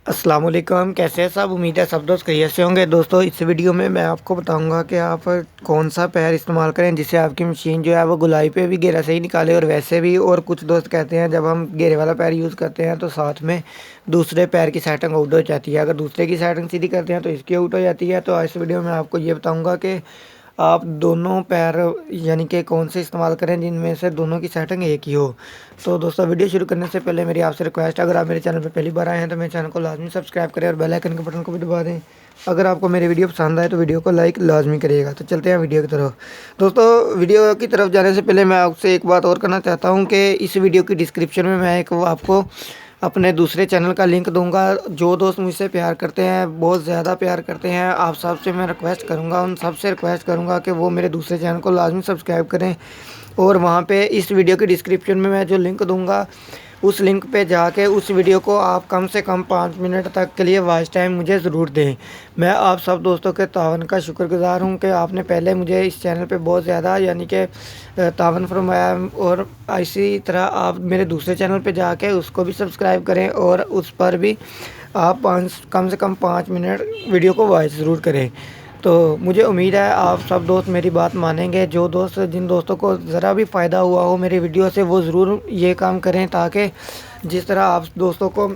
अस्सलाम वालेकुम। कैसे हैं सब? उम्मीद है सब दोस्त खैरियत से होंगे। दोस्तों इस वीडियो में मैं आपको बताऊंगा कि आप कौन सा पैर इस्तेमाल करें जिससे आपकी मशीन जो है वो गुलाई पे भी घेरा सही निकाले और वैसे भी। और कुछ दोस्त कहते हैं जब हम घेरे वाला पैर यूज़ करते हैं तो साथ में दूसरे पैर की सेटिंग आउट हो जाती है। अगर दूसरे की सेटिंग सीधी करते हैं तो इसकी आउट हो जाती है। तो इस वीडियो में आपको ये बताऊँगा कि आप दोनों पैर यानी कि कौन से इस्तेमाल करें जिनमें से दोनों की सेटिंग एक ही हो। तो दोस्तों वीडियो शुरू करने से पहले मेरी आपसे रिक्वेस्ट है, अगर आप मेरे चैनल पर पहली बार आए हैं तो मेरे चैनल को लाजमी सब्सक्राइब करें और बेल आइकन के बटन को भी दबा दें। अगर आपको मेरी वीडियो पसंद आए तो वीडियो को लाइक लाजमी करिएगा। तो चलते हैं वीडियो की तरफ। दोस्तों वीडियो की तरफ जाने से पहले मैं आपसे एक बात और करना चाहता हूँ कि इस वीडियो की डिस्क्रिप्शन में मैं एक आपको अपने दूसरे चैनल का लिंक दूंगा। जो दोस्त मुझसे प्यार करते हैं, बहुत ज़्यादा प्यार करते हैं, आप सबसे मैं रिक्वेस्ट करूंगा, उन सबसे रिक्वेस्ट करूंगा कि वो मेरे दूसरे चैनल को लाजमी सब्सक्राइब करें। और वहाँ पे इस वीडियो की डिस्क्रिप्शन में मैं जो लिंक दूंगा उस लिंक पे जाके उस वीडियो को आप कम से कम 5 मिनट तक के लिए वॉच टाइम मुझे ज़रूर दें। मैं आप सब दोस्तों के तावन का शुक्रगुज़ार हूँ कि आपने पहले मुझे इस चैनल पे बहुत ज़्यादा यानी कि तावन फरमाया। और इसी तरह आप मेरे दूसरे चैनल पे जाके उसको भी सब्सक्राइब करें और उस पर भी आप कम से कम 5 मिनट वीडियो को वॉच ज़रूर करें। तो मुझे उम्मीद है आप सब दोस्त मेरी बात मानेंगे। जो दोस्त जिन दोस्तों को ज़रा भी फ़ायदा हुआ हो मेरी वीडियो से वो ज़रूर ये काम करें, ताकि जिस तरह आप दोस्तों को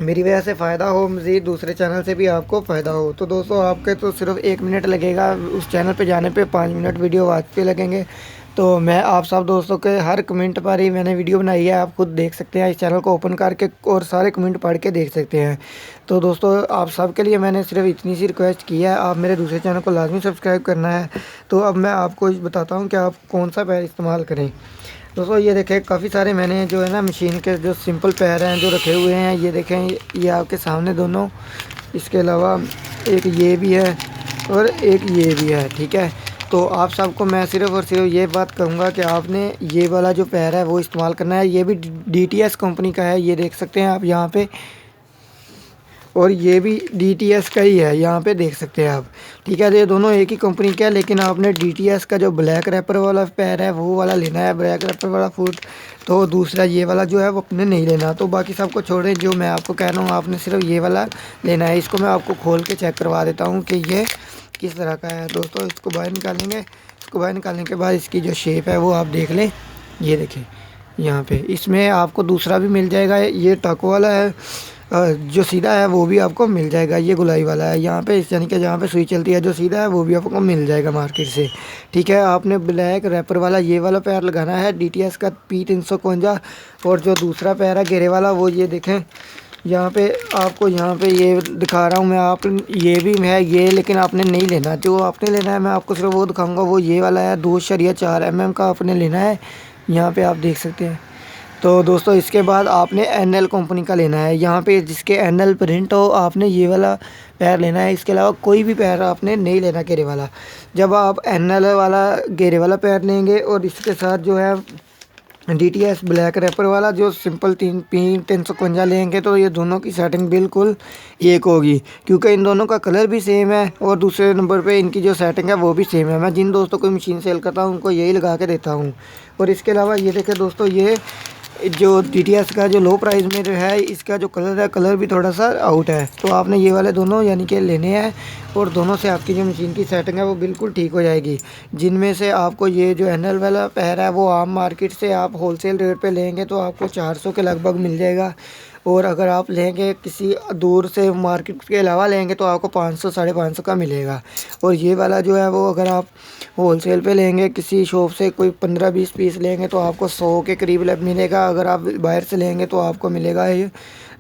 मेरी वजह से फ़ायदा हो, मज़ीद दूसरे चैनल से भी आपको फ़ायदा हो। तो दोस्तों आपके तो सिर्फ 1 मिनट लगेगा उस चैनल पे जाने पे, 5 मिनट वीडियो वॉच पे लगेंगे। तो मैं आप सब दोस्तों के हर कमेंट पर ही मैंने वीडियो बनाई है, आप खुद देख सकते हैं। इस चैनल को ओपन करके और सारे कमेंट पढ़ के देख सकते हैं। तो दोस्तों आप सब के लिए मैंने सिर्फ इतनी सी रिक्वेस्ट की है, आप मेरे दूसरे चैनल को लाजमी सब्सक्राइब करना है। तो अब मैं आपको बताता हूँ कि आप कौन सा पैर इस्तेमाल करें। दोस्तों ये देखें, काफ़ी सारे मैंने जो है ना मशीन के जो सिंपल पैर हैं जो रखे हुए हैं, ये देखें, ये आपके सामने दोनों। इसके अलावा एक ये भी है और एक ये भी है, ठीक है। तो आप सबको मैं सिर्फ़ और सिर्फ ये बात कहूँगा कि आपने ये वाला जो पैर है वो इस्तेमाल करना है। ये भी DTS कंपनी का है, ये देख सकते हैं आप यहाँ पे। और ये भी DTS का ही है, यहाँ पे देख सकते हैं आप, ठीक है। ये दोनों एक ही कंपनी का है, लेकिन आपने DTS का जो ब्लैक रैपर वाला पैर है वो वाला लेना है, ब्लैक रैपर वाला फुट। तो दूसरा ये वाला जो है वो अपने नहीं लेना। तो बाकी सबको छोड़ें, जो मैं आपको कह रहा हूँ आपने सिर्फ ये वाला लेना है। इसको मैं आपको खोल के चेक करवा देता हूँ कि ये किस तरह का है। दोस्तों इसको बाहर निकालेंगे, इसको बाहर निकालने के बाद इसकी जो शेप है वो आप देख लें। ये देखें यहाँ पे, इसमें आपको दूसरा भी मिल जाएगा। ये टक वाला है, जो सीधा है वो भी आपको मिल जाएगा। ये गुलाई वाला है, यहाँ पे यानी कि जहाँ पे सुई चलती है जो सीधा है वो भी आपको मिल जाएगा मार्केट से, ठीक है। आपने ब्लैक रैपर वाला ये वाला पैर लगाना है, DTS का P351। और जो दूसरा पैर है घेरे वाला वो ये देखें, यहाँ पे आपको यहाँ पे ये दिखा रहा हूँ मैं। आप ये भी है ये, लेकिन आपने नहीं लेना। जो आपने लेना है मैं आपको सिर्फ वो दिखाऊंगा, वो ये वाला है, 2.4 mm का आपने लेना है। यहाँ पे आप देख सकते हैं। तो दोस्तों इसके बाद आपने NL कंपनी का लेना है, यहाँ पे जिसके NL प्रिंट हो आपने ये वाला पैर लेना है। इसके अलावा कोई भी पैर आपने नहीं लेना घेरे वाला। जब आप NL वाला घेरे वाला पैर लेंगे और इसके साथ जो है DTS ब्लैक रैपर वाला जो सिंपल 351 लेंगे तो ये दोनों की सेटिंग बिल्कुल एक होगी, क्योंकि इन दोनों का कलर भी सेम है और दूसरे नंबर पे इनकी जो सेटिंग है वो भी सेम है। मैं जिन दोस्तों को मशीन सेल करता हूँ उनको यही लगा के देता हूँ। और इसके अलावा ये देखें दोस्तों, ये जो DTS का जो लो प्राइस में जो है इसका जो कलर है, कलर भी थोड़ा सा आउट है। तो आपने ये वाले दोनों यानी कि लेने हैं और दोनों से आपकी जो मशीन की सेटिंग है वो बिल्कुल ठीक हो जाएगी। जिनमें से आपको ये जो NL वाला पैर है वो आम मार्केट से आप होलसेल रेट पे लेंगे तो आपको 400 के लगभग मिल जाएगा। और अगर आप लेंगे किसी दूर से मार्केट के अलावा लेंगे तो आपको 500 550 का मिलेगा। और ये वाला जो है वो अगर आप होलसेल पे लेंगे किसी शॉप से कोई 15-20 पीस लेंगे तो आपको 100 के करीब मिलेगा। अगर आप बाहर से लेंगे तो आपको मिलेगा ये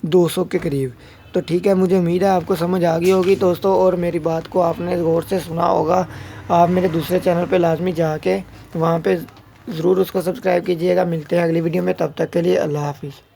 200 के करीब। तो ठीक है, मुझे उम्मीद है आपको समझ आ गई होगी दोस्तों, और मेरी बात को आपने गौर से सुना होगा। आप मेरे दूसरे चैनल पे लाजमी जाके वहाँ पे ज़रूर उसको सब्सक्राइब कीजिएगा। मिलते हैं अगली वीडियो में, तब तक के लिए अल्लाह हाफिज़।